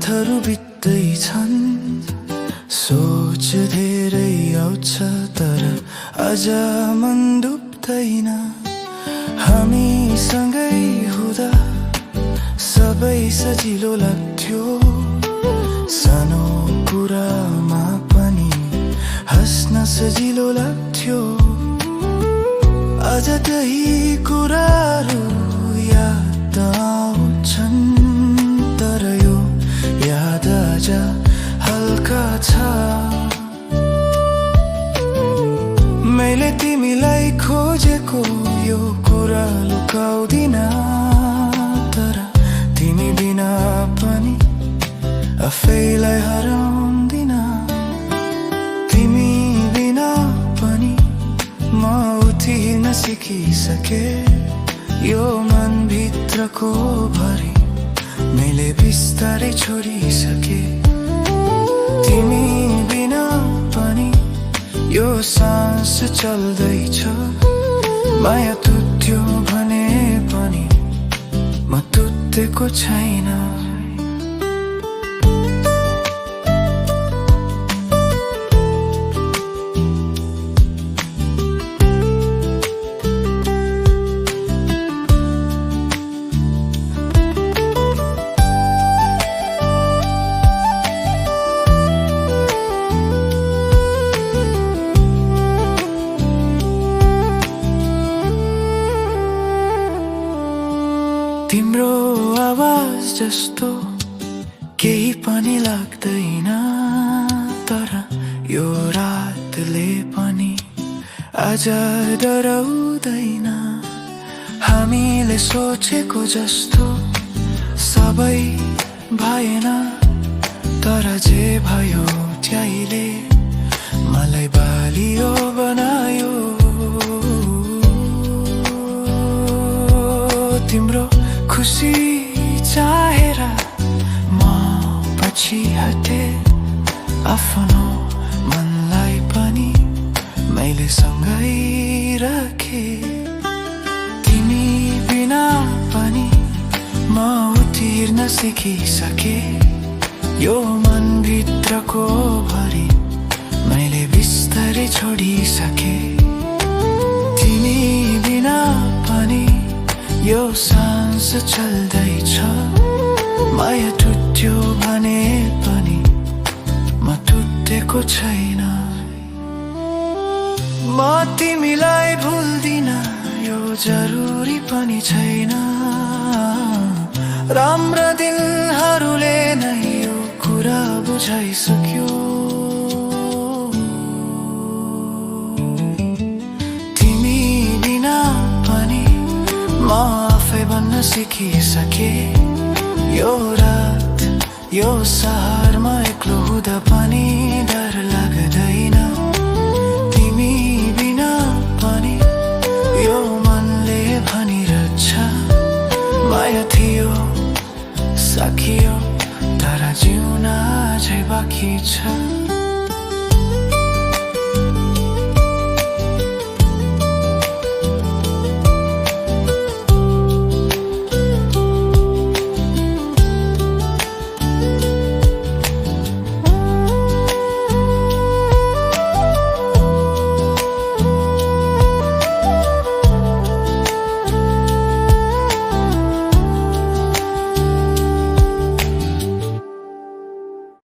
रातहरू बित्दैछन्, सोच धेरै आउँछ तर अझ मन डुब्दैन। हामीसँगै हुँदा सबै सजिलो लाग्थ्यो, सानो कुरामा पनि हाँस्न सजिलो लाग्थ्यो। अझ त्यही कुराहरू याद आउँछन्, तर यो याद अझ हल्का छ। मैले तिमीलाई खोजेको यो कुरा लुकाउँदिन, तर तिमी बिना पनि आफैलाई हराउँदिन। तिमी बिना पनि म उठिन सिकिसके, यो मनभित्रको भरि मैले बिस्तारै छोडिसके। तिमी बिना पनि यो सास चल्दैछ, माया तुत्यो भने पनि म तुतेको छैन। तिम्रो आवाज जस्तो केही पनि लाग्दैन, तर यो रातले पनि आज डराउँदैन। हामीले सोचेको जस्तो सबै भएन, तर जे भयो त्यहीले मलाई बालियो बनायो। तिम्रो खुसी चाहेर म पछि हटे, आफ्नो मनलाई पनि मैले सँगै राखे। तिमी बिना पनि म उठिन सिकिसके, यो मनभित्रको भरि मैले बिस्तारै छोडिसके। तिमी बिना पनि यो सास चल्दैछ, माया टुट्यो भने पनि म टुटेको छैन। म तिमीलाई भुल्दिन, यो जरुरी पनि छैन। राम्रा दिलहरूले नै यो कुरा बुझाइसक्यो। तिमी बिना पनि म आफै बन्न सिकिसके, यो रात यो सहरमा एक्लो हुँदा पनि डर लाग्दैन। तिमी बिना पनि यो मनले भनिरहेछ, माया थियो सकियो तर जिउन अझै बाँकी छ।